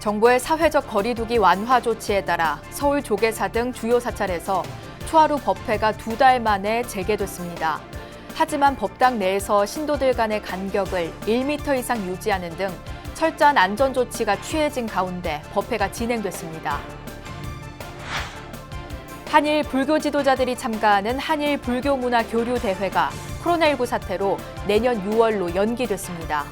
정부의 사회적 거리두기 완화 조치에 따라 서울 조계사 등 주요 사찰에서 초하루 법회가 2달 만에 재개됐습니다. 하지만 법당 내에서 신도들 간의 간격을 1m 이상 유지하는 등 철저한 안전 조치가 취해진 가운데 법회가 진행됐습니다. 한일 불교 지도자들이 참가하는 한일 불교 문화 교류 대회가 코로나19 사태로 내년 6월로 연기됐습니다.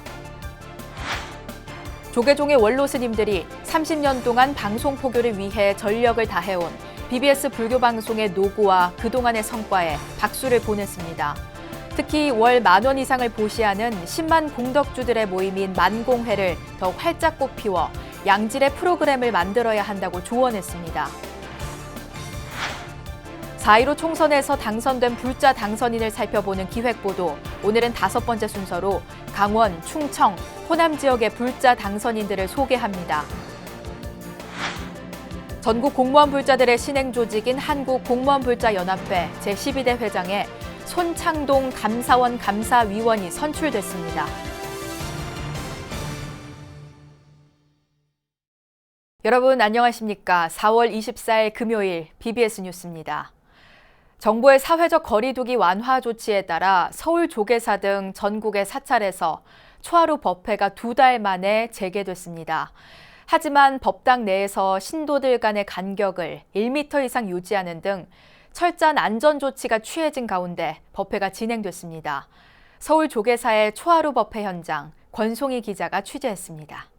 조계종의 원로 스님들이 30년 동안 방송 포교를 위해 전력을 다해온 BBS 불교 방송의 노고와 그동안의 성과에 박수를 보냈습니다. 특히 월 10,000원 이상을 보시하는 10만 공덕주들의 모임인 만공회를 더욱 활짝 꽃피워 양질의 프로그램을 만들어야 한다고 조언했습니다. 4.15 총선에서 당선된 불자 당선인을 살펴보는 기획보도, 오늘은 5번째 순서로 강원, 충청, 호남 지역의 불자 당선인들을 소개합니다. 전국 공무원 불자들의 신행 조직인 한국공무원불자연합회 제12대 회장에 손창동 감사원 감사위원이 선출됐습니다. 여러분 안녕하십니까? 4월 24일 금요일 BBS 뉴스입니다. 정부의 사회적 거리두기 완화 조치에 따라 서울 조계사 등 전국의 사찰에서 초하루 법회가 2달 만에 재개됐습니다. 하지만 법당 내에서 신도들 간의 간격을 1m 이상 유지하는 등 철저한 안전 조치가 취해진 가운데 법회가 진행됐습니다. 서울 조계사의 초하루 법회 현장, 권송희 기자가 취재했습니다.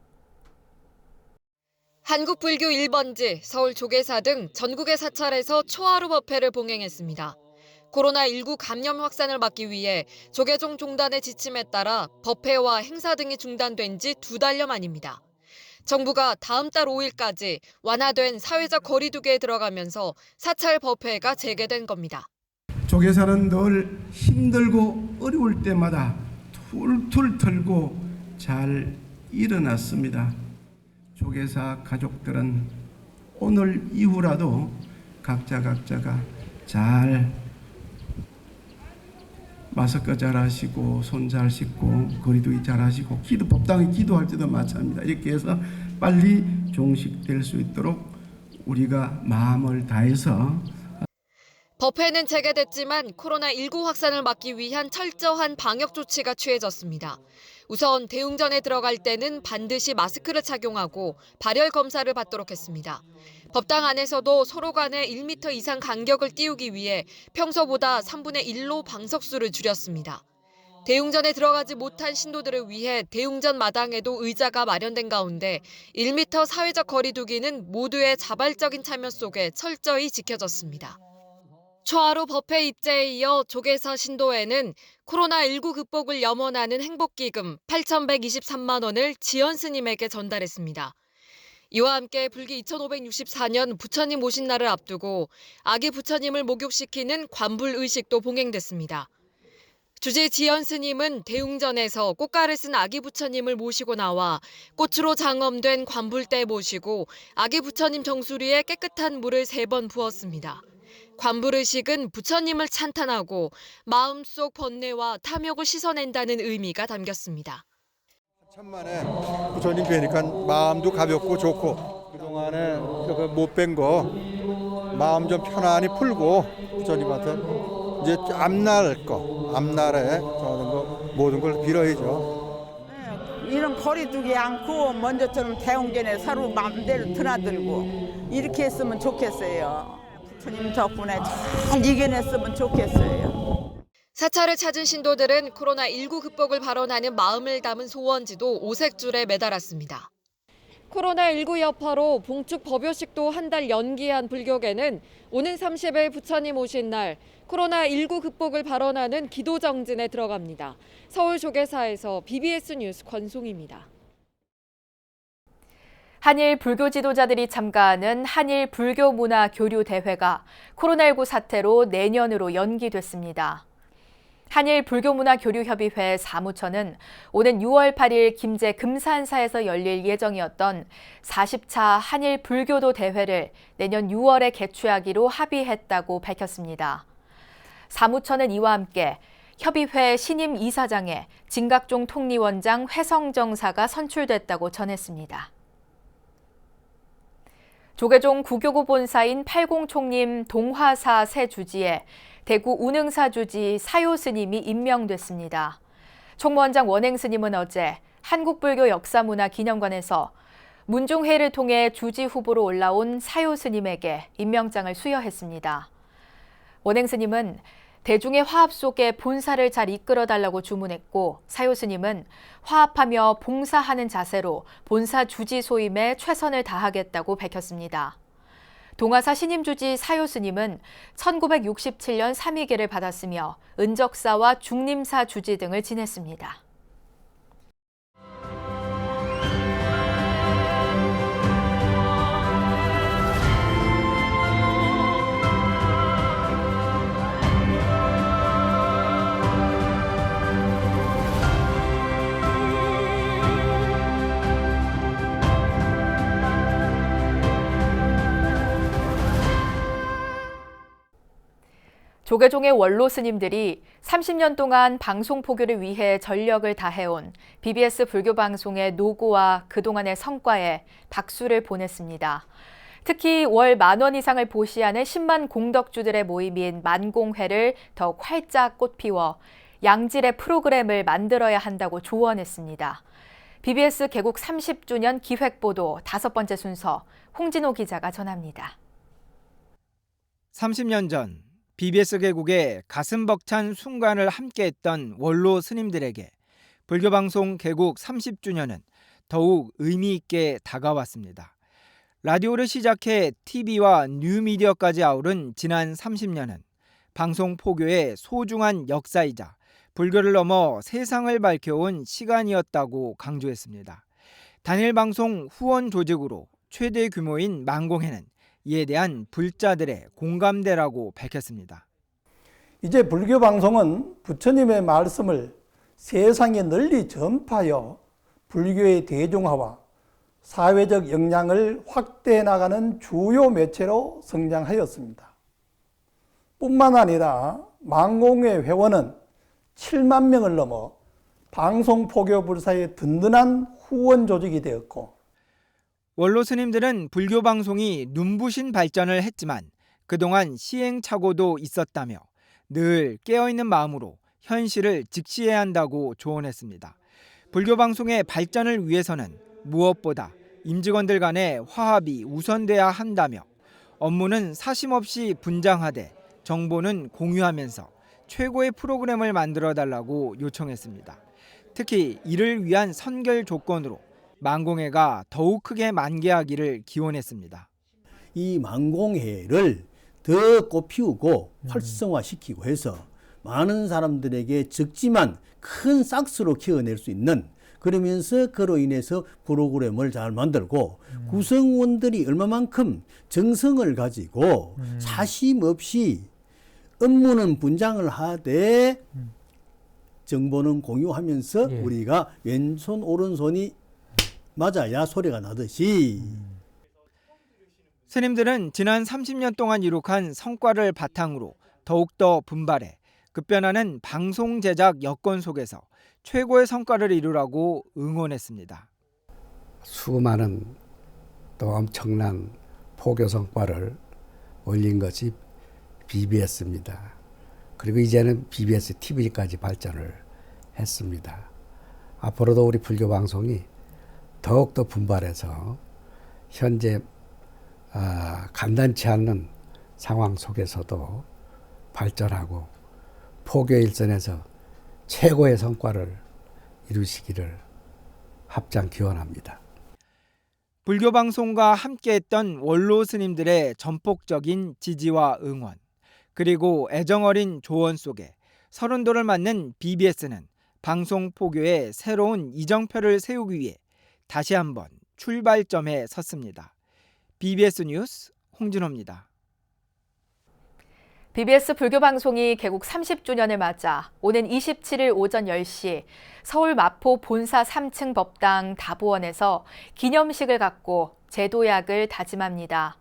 한국불교 1번지, 서울 조계사 등 전국의 사찰에서 초하루 법회를 봉행했습니다. 코로나19 감염 확산을 막기 위해 조계종 종단의 지침에 따라 법회와 행사 등이 중단된 지 2달여 만입니다. 정부가 다음 달 5일까지 완화된 사회적 거리두기에 들어가면서 사찰 법회가 재개된 겁니다. 조계사는 늘 힘들고 어려울 때마다 툴툴 털고 잘 일어났습니다. 조계사 가족들은 오늘 이후라도 각자가 잘 마스크 잘 하시고 손 잘 씻고 거리두기 잘 하시고 법당에 기도할 때도 마찬가지입니다. 이렇게 해서 빨리 종식될 수 있도록 우리가 마음을 다해서 법회는 재개됐지만 코로나19 확산을 막기 위한 철저한 방역 조치가 취해졌습니다. 우선 대웅전에 들어갈 때는 반드시 마스크를 착용하고 발열 검사를 받도록 했습니다. 법당 안에서도 서로 간에 1m 이상 간격을 띄우기 위해 평소보다 3분의 1로 방석수를 줄였습니다. 대웅전에 들어가지 못한 신도들을 위해 대웅전 마당에도 의자가 마련된 가운데 1m 사회적 거리두기는 모두의 자발적인 참여 속에 철저히 지켜졌습니다. 초하루 법회 입제에 이어 조계사 신도회는 코로나19 극복을 염원하는 행복기금 8,123만 원을 지연 스님에게 전달했습니다. 이와 함께 불기 2564년 부처님 오신 날을 앞두고 아기 부처님을 목욕시키는 관불의식도 봉행됐습니다. 주지 지연 스님은 대웅전에서 꽃가를 쓴 아기 부처님을 모시고 나와 꽃으로 장엄된 관불대에 모시고 아기 부처님 정수리에 깨끗한 물을 3번 부었습니다. 관불의식은 부처님을 찬탄하고 마음속 번뇌와 탐욕을 씻어낸다는 의미가 담겼습니다. 천만에 부처님 뵈니까 마음도 가볍고 좋고 그동안에 못 뵌 거 마음 좀 편안히 풀고 부처님한테 이제 앞날에 모든 걸 빌어야죠. 이런 거리두기 않고 먼저처럼 대웅전에 서로 마음대로 드나들고 이렇게 했으면 좋겠어요. 부처님 덕분에 잘 이겨냈으면 좋겠어요. 사찰을 찾은 신도들은 코로나19 극복을 발언하는 마음을 담은 소원지도 오색줄에 매달았습니다. 코로나19 여파로 봉축 법요식도 한 달 연기한 불교계는 오는 30일 부처님 오신 날 코로나19 극복을 발언하는 기도 정진에 들어갑니다. 서울 조계사에서 BBS 뉴스 권송입니다. 한일 불교 지도자들이 참가하는 한일 불교 문화 교류 대회가 코로나19 사태로 내년으로 연기됐습니다. 한일 불교문화교류협의회 사무처는 오는 6월 8일 김제 금산사에서 열릴 예정이었던 40차 한일 불교도 대회를 내년 6월에 개최하기로 합의했다고 밝혔습니다. 사무처는 이와 함께 협의회 신임 이사장에 진각종 통리원장 회성정사가 선출됐다고 전했습니다. 조계종 구교구 본사인 팔공총림 동화사 새 주지에 대구 운흥사 주지 사요 스님이 임명됐습니다. 총무원장 원행 스님은 어제 한국불교 역사문화기념관에서 문중회를 통해 주지 후보로 올라온 사요 스님에게 임명장을 수여했습니다. 원행 스님은 대중의 화합 속에 본사를 잘 이끌어달라고 주문했고, 사요 스님은 화합하며 봉사하는 자세로 본사 주지 소임에 최선을 다하겠다고 밝혔습니다. 동화사 신임주지 사요 스님은 1967년 3위계를 받았으며 은적사와 중림사 주지 등을 지냈습니다. 조계종의 원로 스님들이 30년 동안 방송 포교를 위해 전력을 다해온 BBS 불교 방송의 노고와 그동안의 성과에 박수를 보냈습니다. 특히 월 10,000원 이상을 보시하는 10만 공덕주들의 모임인 만공회를 더욱 활짝 꽃피워 양질의 프로그램을 만들어야 한다고 조언했습니다. BBS 개국 30주년 기획보도 5번째 순서 홍진호 기자가 전합니다. 30년 전 BBS 개국에 가슴 벅찬 순간을 함께했던 원로 스님들에게 불교방송 개국 30주년은 더욱 의미 있게 다가왔습니다. 라디오를 시작해 TV와 뉴미디어까지 아우른 지난 30년은 방송 포교의 소중한 역사이자 불교를 넘어 세상을 밝혀온 시간이었다고 강조했습니다. 단일 방송 후원 조직으로 최대 규모인 만공회는 이에 대한 불자들의 공감대라고 밝혔습니다. 이제 불교 방송은 부처님의 말씀을 세상에 널리 전파하여 불교의 대중화와 사회적 역량을 확대해 나가는 주요 매체로 성장하였습니다. 뿐만 아니라 만공회 회원은 7만 명을 넘어 방송 포교 불사의 든든한 후원 조직이 되었고, 원로 스님들은 불교 방송이 눈부신 발전을 했지만 그동안 시행착오도 있었다며 늘 깨어있는 마음으로 현실을 직시해야 한다고 조언했습니다. 불교 방송의 발전을 위해서는 무엇보다 임직원들 간의 화합이 우선돼야 한다며 업무는 사심없이 분장하되 정보는 공유하면서 최고의 프로그램을 만들어달라고 요청했습니다. 특히 이를 위한 선결 조건으로 만공회가 더욱 크게 만개하기를 기원했습니다. 이 만공회를 더 꽃피우고 활성화시키고 해서 많은 사람들에게 적지만 큰 싹스로 키워낼 수 있는, 그러면서 그로 인해서 프로그램을 잘 만들고 구성원들이 얼마만큼 정성을 가지고 사심 없이 업무는 분장을 하되 정보는 공유하면서 우리가 왼손 오른손이 맞아야 소리가 나듯이. 스님들은 지난 30년 동안 이룩한 성과를 바탕으로 더욱더 분발해 급변하는 방송 제작 여건 속에서 최고의 성과를 이루라고 응원했습니다. 수많은 또 엄청난 포교 성과를 올린 것이 BBS입니다. 그리고 이제는 BBS TV까지 발전을 했습니다. 앞으로도 우리 불교 방송이 더욱더 분발해서 현재 간단치 않은 상황 속에서도 발전하고 포교 일선에서 최고의 성과를 이루시기를 합장 기원합니다. 불교 방송과 함께했던 원로 스님들의 전폭적인 지지와 응원, 그리고 애정어린 조언 속에 서른도를 맞는 BBS는 방송 포교의 새로운 이정표를 세우기 위해 다시 한번 출발점에 섰습니다. BBS 뉴스 홍진호입니다. BBS 불교방송이 개국 30주년을 맞아 오는 27일 오전 10시 서울 마포 본사 3층 법당 다보원에서 기념식을 갖고 제도약을 다짐합니다.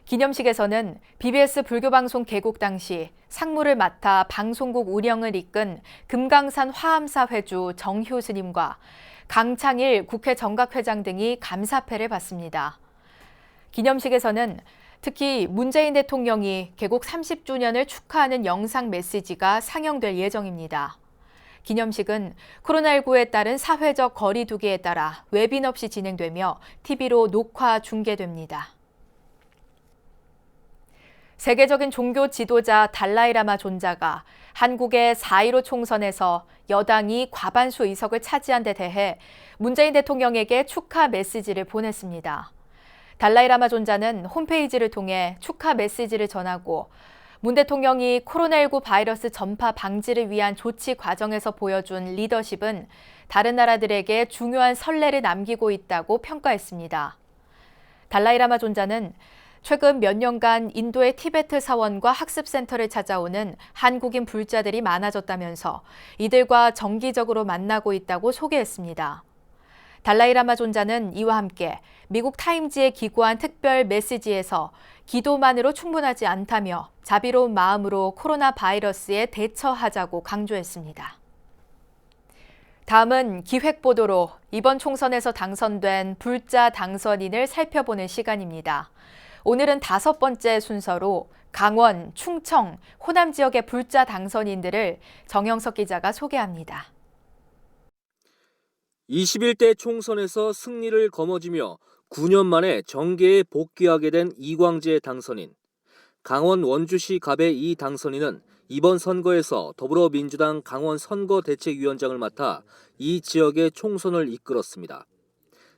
기념식에서는 BBS 불교방송 개국 당시 상무를 맡아 방송국 운영을 이끈 금강산 화암사 회주 정효 스님과 강창일 국회 정각회장 등이 감사패를 받습니다. 기념식에서는 특히 문재인 대통령이 개국 30주년을 축하하는 영상 메시지가 상영될 예정입니다. 기념식은 코로나19에 따른 사회적 거리 두기에 따라 외빈 없이 진행되며 TV로 녹화 중계됩니다. 세계적인 종교 지도자 달라이라마 존자가 한국의 4.15 총선에서 여당이 과반수 의석을 차지한 데 대해 문재인 대통령에게 축하 메시지를 보냈습니다. 달라이라마 존자는 홈페이지를 통해 축하 메시지를 전하고 문 대통령이 코로나19 바이러스 전파 방지를 위한 조치 과정에서 보여준 리더십은 다른 나라들에게 중요한 선례를 남기고 있다고 평가했습니다. 달라이라마 존자는 최근 몇 년간 인도의 티베트 사원과 학습센터를 찾아오는 한국인 불자들이 많아졌다면서 이들과 정기적으로 만나고 있다고 소개했습니다. 달라이라마 존자는 이와 함께 미국 타임즈에 기고한 특별 메시지에서 기도만으로 충분하지 않다며 자비로운 마음으로 코로나 바이러스에 대처하자고 강조했습니다. 다음은 기획보도로 이번 총선에서 당선된 불자 당선인을 살펴보는 시간입니다. 오늘은 5번째 순서로 강원, 충청, 호남 지역의 불자 당선인들을 정영석 기자가 소개합니다. 21대 총선에서 승리를 거머쥐며 9년 만에 정계에 복귀하게 된 이광재 당선인. 강원 원주시 갑의 이 당선인은 이번 선거에서 더불어민주당 강원 선거대책위원장을 맡아 이 지역의 총선을 이끌었습니다.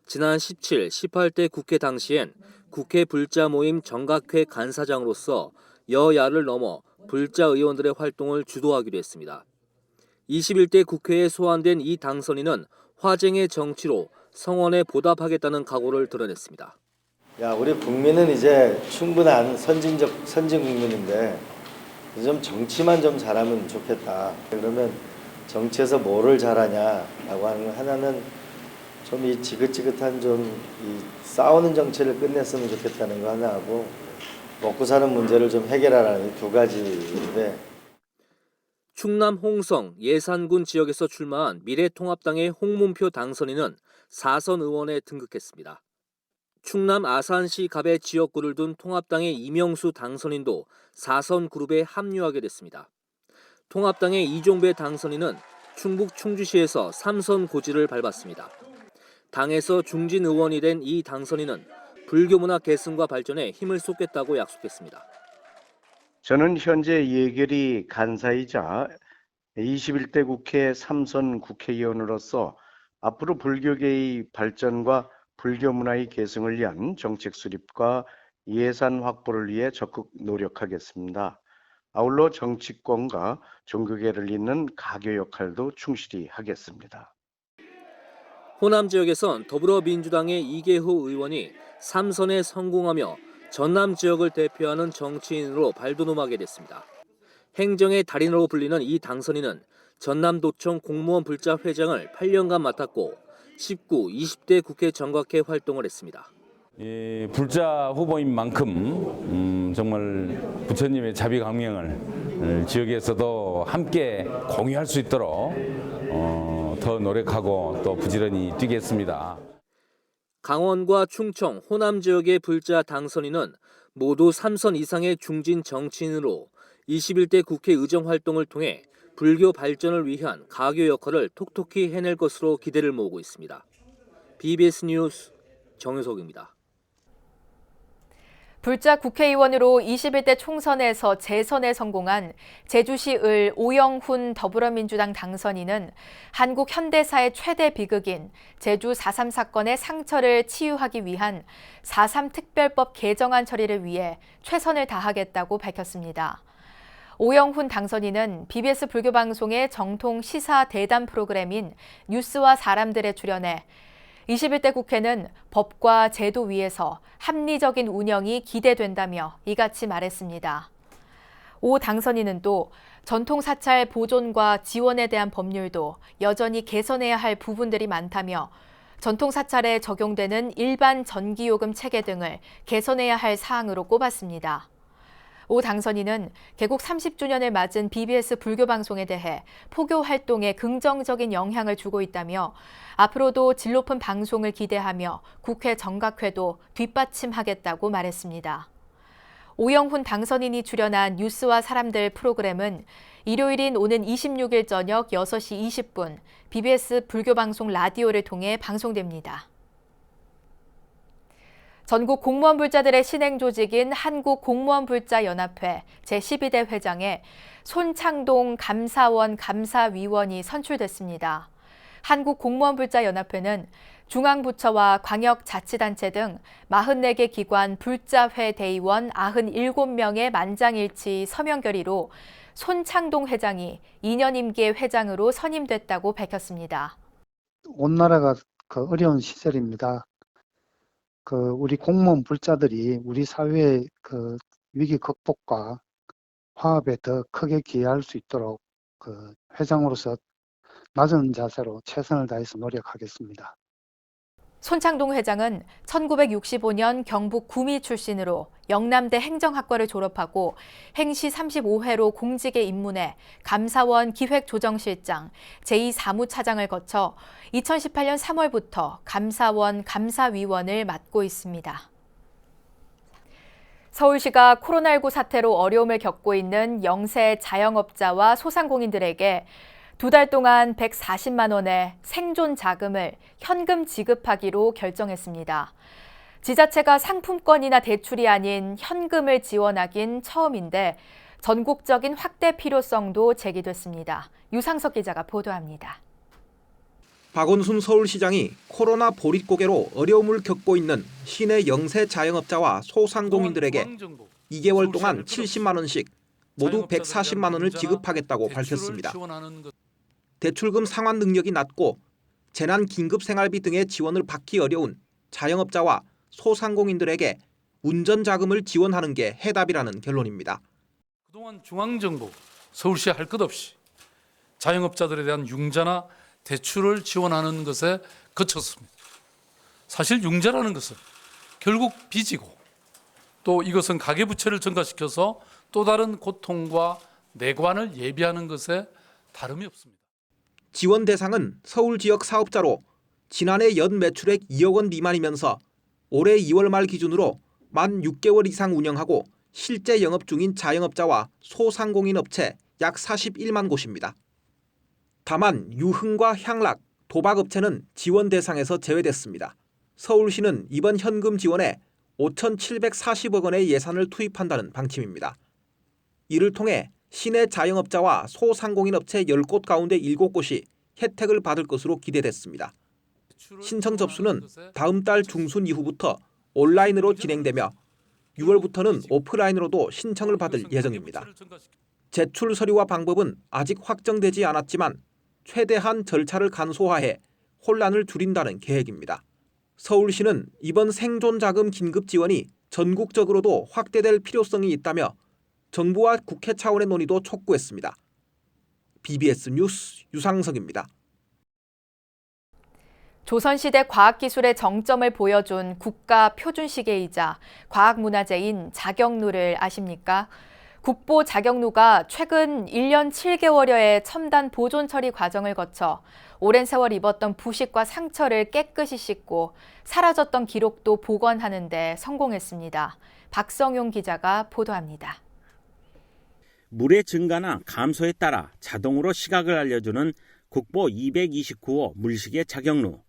지난 17, 18대 국회 당시엔 국회 불자 모임 정각회 간사장으로서 여야를 넘어 불자 의원들의 활동을 주도하기도 했습니다. 21대 국회에 소환된 이 당선인은 화쟁의 정치로 성원에 보답하겠다는 각오를 드러냈습니다. 우리 국민은 이제 충분한 선진 국민인데 좀 정치만 좀 잘하면 좋겠다. 그러면 정치에서 뭐를 잘하냐라고 하는 건 하나는 좀 이 지긋지긋한 좀 이 싸우는 정치를 끝냈으면 좋겠다는 거 하나 하고 먹고 사는 문제를 좀 해결하라는 이 2가지인데. 충남 홍성 예산군 지역에서 출마한 미래통합당의 홍문표 당선인은 4선 의원에 등극했습니다. 충남 아산시 갑의 지역구를 둔 통합당의 이명수 당선인도 4선 그룹에 합류하게 됐습니다. 통합당의 이종배 당선인은 충북 충주시에서 3선 고지를 밟았습니다. 당에서 중진 의원이 된 이 당선인은 불교문화 계승과 발전에 힘을 쏟겠다고 약속했습니다. 저는 현재 예결위 간사이자 21대 국회 3선 국회의원으로서 앞으로 불교계의 발전과 불교문화의 계승을 위한 정책 수립과 예산 확보를 위해 적극 노력하겠습니다. 아울러 정치권과 종교계를 잇는 가교 역할도 충실히 하겠습니다. 호남 지역에선 더불어민주당의 이계호 의원이 3선에 성공하며 전남 지역을 대표하는 정치인으로 발돋움하게 됐습니다. 행정의 달인으로 불리는 이 당선인은 전남도청 공무원 불자 회장을 8년간 맡았고 19, 20대 국회 정각회 활동을 했습니다. 불자 후보인 만큼 정말 부처님의 자비 강령을 지역에서도 함께 공유할 수 있도록 더 노력하고 또 부지런히 뛰겠습니다. 강원과 충청, 호남 지역의 불자 당선인은 모두 3선 이상의 중진 정치인으로 21대 국회 의정 활동을 통해 불교 발전을 위한 가교 역할을 톡톡히 해낼 것으로 기대를 모으고 있습니다. BBS 뉴스 정효석입니다. 불자 국회의원으로 21대 총선에서 재선에 성공한 제주시 오영훈 더불어민주당 당선인은 한국 현대사의 최대 비극인 제주 4.3 사건의 상처를 치유하기 위한 4.3 특별법 개정안 처리를 위해 최선을 다하겠다고 밝혔습니다. 오영훈 당선인은 BBS 불교방송의 정통 시사 대담 프로그램인 뉴스와 사람들에 출연해 21대 국회는 법과 제도 위에서 합리적인 운영이 기대된다며 이같이 말했습니다. 오 당선인은 또 전통 사찰 보존과 지원에 대한 법률도 여전히 개선해야 할 부분들이 많다며 전통 사찰에 적용되는 일반 전기요금 체계 등을 개선해야 할 사항으로 꼽았습니다. 오 당선인은 개국 30주년을 맞은 BBS 불교 방송에 대해 포교 활동에 긍정적인 영향을 주고 있다며 앞으로도 질 높은 방송을 기대하며 국회 정각회도 뒷받침하겠다고 말했습니다. 오영훈 당선인이 출연한 뉴스와 사람들 프로그램은 일요일인 오는 26일 저녁 6시 20분 BBS 불교 방송 라디오를 통해 방송됩니다. 전국 공무원 불자들의 신행 조직인 한국공무원불자연합회 제12대 회장에 손창동 감사원 감사위원이 선출됐습니다. 한국공무원불자연합회는 중앙부처와 광역자치단체 등 44개 기관 불자회 대의원 97명의 만장일치 서명 결의로 손창동 회장이 2년 임기의 회장으로 선임됐다고 밝혔습니다. 온 나라가 어려운 시절입니다. 우리 공무원 불자들이 우리 사회의 위기 극복과 화합에 더 크게 기여할 수 있도록 회장으로서 낮은 자세로 최선을 다해서 노력하겠습니다. 손창동 회장은 1965년 경북 구미 출신으로 영남대 행정학과를 졸업하고 행시 35회로 공직에 입문해 감사원 기획조정실장, 제2사무차장을 거쳐 2018년 3월부터 감사원 감사위원을 맡고 있습니다. 서울시가 코로나19 사태로 어려움을 겪고 있는 영세 자영업자와 소상공인들에게 2달 동안 140만 원의 생존 자금을 현금 지급하기로 결정했습니다. 지자체가 상품권이나 대출이 아닌 현금을 지원하긴 처음인데 전국적인 확대 필요성도 제기됐습니다. 유상석 기자가 보도합니다. 박원순 서울시장이 코로나 보릿고개로 어려움을 겪고 있는 시내 영세 자영업자와 소상공인들에게 2개월 동안 70만 원씩 모두 140만 원을 지급하겠다고 밝혔습니다. 대출금 상환 능력이 낮고 재난 긴급 생활비 등의 지원을 받기 어려운 자영업자와 소상공인들에게 운전 자금을 지원하는 게 해답이라는 결론입니다. 그동안 중앙정부, 서울시 할 것 없이 자영업자들에 대한 융자나 대출을 지원하는 것에 그쳤습니다. 사실 융자라는 것은 결국 빚이고 또 이것은 가계부채를 증가시켜서 또 다른 고통과 내관을 예비하는 것에 다름이 없습니다. 지원 대상은 서울 지역 사업자로 지난해 연 매출액 2억 원 미만이면서 올해 2월 말 기준으로 만 6개월 이상 운영하고 실제 영업 중인 자영업자와 소상공인 업체 약 41만 곳입니다. 다만 유흥과 향락, 도박업체는 지원 대상에서 제외됐습니다. 서울시는 이번 현금 지원에 5,740억 원의 예산을 투입한다는 방침입니다. 이를 통해 시내 자영업자와 소상공인 업체 10곳 가운데 7곳이 혜택을 받을 것으로 기대됐습니다. 신청 접수는 다음 달 중순 이후부터 온라인으로 진행되며 6월부터는 오프라인으로도 신청을 받을 예정입니다. 제출 서류와 방법은 아직 확정되지 않았지만 최대한 절차를 간소화해 혼란을 줄인다는 계획입니다. 서울시는 이번 생존자금 긴급 지원이 전국적으로도 확대될 필요성이 있다며 정부와 국회 차원의 논의도 촉구했습니다. BBS 뉴스 유상석입니다. 조선시대 과학기술의 정점을 보여준 국가 표준시계이자 과학문화재인 자경루를 아십니까? 국보 자경루가 최근 1년 7개월여의 첨단 보존 처리 과정을 거쳐 오랜 세월 입었던 부식과 상처를 깨끗이 씻고 사라졌던 기록도 복원하는 데 성공했습니다. 박성용 기자가 보도합니다. 물의 증가나 감소에 따라 자동으로 시각을 알려주는 국보 229호 물시계 자경루.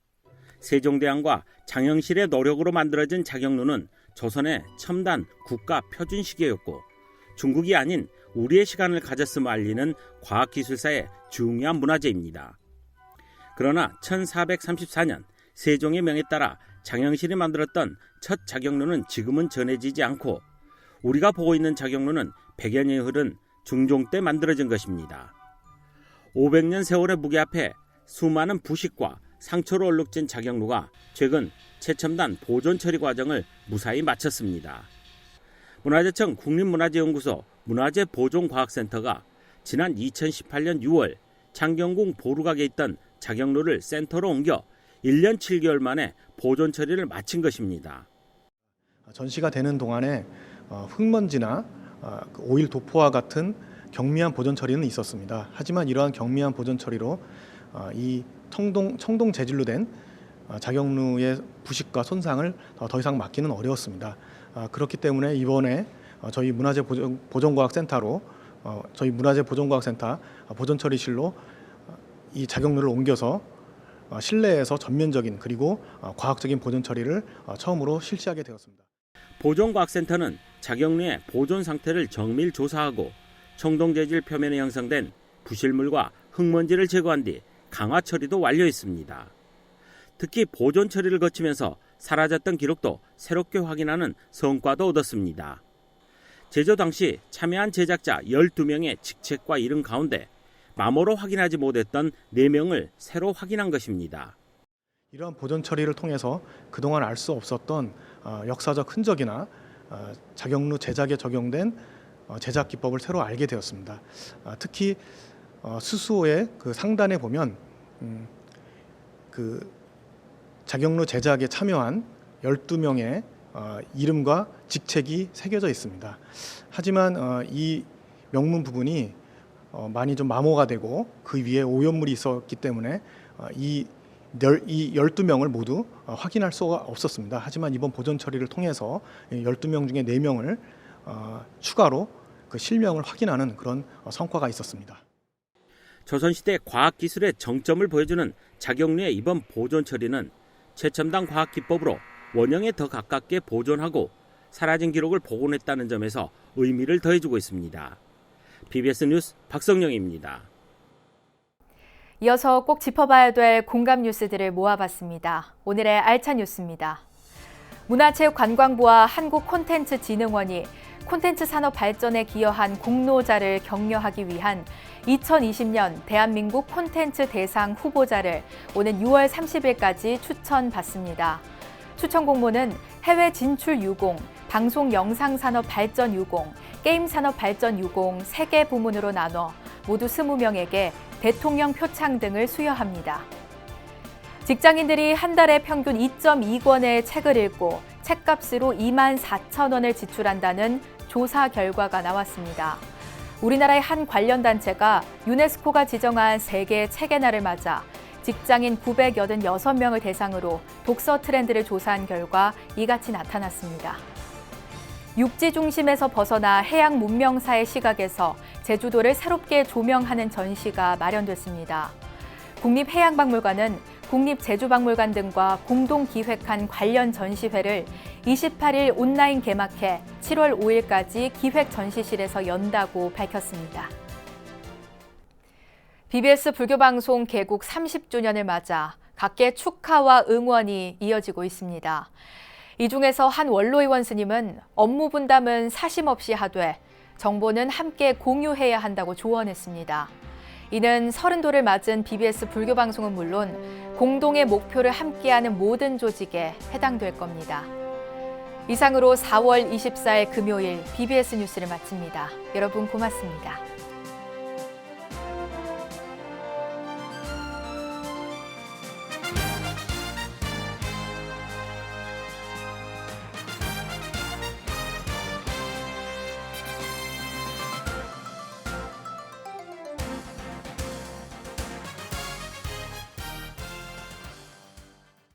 세종대왕과 장영실의 노력으로 만들어진 자경루는 조선의 첨단 국가 표준시계였고 중국이 아닌 우리의 시간을 가졌음을 알리는 과학기술사의 중요한 문화재입니다. 그러나 1434년 세종의 명에 따라 장영실이 만들었던 첫 자경루는 지금은 전해지지 않고 우리가 보고 있는 자경루는 100여 년이 흐른 중종 때 만들어진 것입니다. 500년 세월의 무게 앞에 수많은 부식과 상처로 얼룩진 자경루가 최근 최첨단 보존 처리 과정을 무사히 마쳤습니다. 문화재청 국립문화재연구소 문화재보존과학센터가 지난 2018년 6월 창경궁 보루각에 있던 자경루를 센터로 옮겨 1년 7개월 만에 보존 처리를 마친 것입니다. 전시가 되는 동안에 흙먼지나 오일 도포와 같은 경미한 보존 처리는 있었습니다. 하지만 이러한 경미한 보존 처리로 이 청동 재질로 된 자경루의 부식과 손상을 더 이상 막기는 어려웠습니다. 그렇기 때문에 이번에 저희 문화재 보존과학센터로 저희 문화재 보존과학센터 보존처리실로 이 자경루를 옮겨서 실내에서 전면적인 그리고 과학적인 보존 처리를 처음으로 실시하게 되었습니다. 보존과학센터는 자경루의 보존 상태를 정밀 조사하고 청동 재질 표면에 형성된 부실물과 흙먼지를 제거한 뒤 강화 처리도 완료했습니다. 특히 보존 처리를 거치면서 사라졌던 기록도 새롭게 확인하는 성과도 얻었습니다. 제조 당시 참여한 제작자 12명의 직책과 이름 가운데 마모로 확인하지 못했던 4명을 새로 확인한 것입니다. 이러한 보존 처리를 통해서 그동안 알 수 없었던 역사적 흔적이나 자경루 제작에 적용된 제작 기법을 새로 알게 되었습니다. 특히 수수호의 그 상단에 보면 그 자경루 제작에 참여한 12명의 이름과 직책이 새겨져 있습니다. 하지만 이 명문 부분이 많이 좀 마모가 되고 그 위에 오염물이 있었기 때문에 이 12명을 모두 확인할 수가 없었습니다. 하지만 이번 보존 처리를 통해서 12명 중에 4명을 추가로 그 실명을 확인하는 그런 성과가 있었습니다. 조선시대 과학기술의 정점을 보여주는 자경루의 이번 보존 처리는 최첨단 과학 기법으로 원형에 더 가깝게 보존하고 사라진 기록을 복원했다는 점에서 의미를 더해주고 있습니다. BBS 뉴스 박성영입니다. 이어서 꼭 짚어봐야 될 공감 뉴스들을 모아봤습니다. 오늘의 알찬 뉴스입니다. 문화체육관광부와 한국콘텐츠진흥원이 콘텐츠 산업 발전에 기여한 공로자를 격려하기 위한 2020년 대한민국 콘텐츠 대상 후보자를 오는 6월 30일까지 추천받습니다. 추천 공모는 해외 진출 유공, 방송 영상 산업 발전 유공, 게임 산업 발전 유공 3개 부문으로 나눠 모두 20명에게 대통령 표창 등을 수여합니다. 직장인들이 한 달에 평균 2.2권의 책을 읽고 책값으로 24,000원을 지출한다는 조사 결과가 나왔습니다. 우리나라의 한 관련 단체가 유네스코가 지정한 세계 책의 날을 맞아 직장인 986명을 대상으로 독서 트렌드를 조사한 결과 이같이 나타났습니다. 육지 중심에서 벗어나 해양 문명사의 시각에서 제주도를 새롭게 조명하는 전시가 마련됐습니다. 국립해양박물관은 국립제주박물관 등과 공동 기획한 관련 전시회를 28일 온라인 개막해 7월 5일까지 기획전시실에서 연다고 밝혔습니다. BBS 불교방송 개국 30주년을 맞아 각계 축하와 응원이 이어지고 있습니다. 이 중에서 한 원로의원 스님은 업무 분담은 사심 없이 하되 정보는 함께 공유해야 한다고 조언했습니다. 이는 30도를 맞은 BBS 불교방송은 물론 공동의 목표를 함께하는 모든 조직에 해당될 겁니다. 이상으로 4월 24일 금요일 BBS 뉴스를 마칩니다. 여러분 고맙습니다.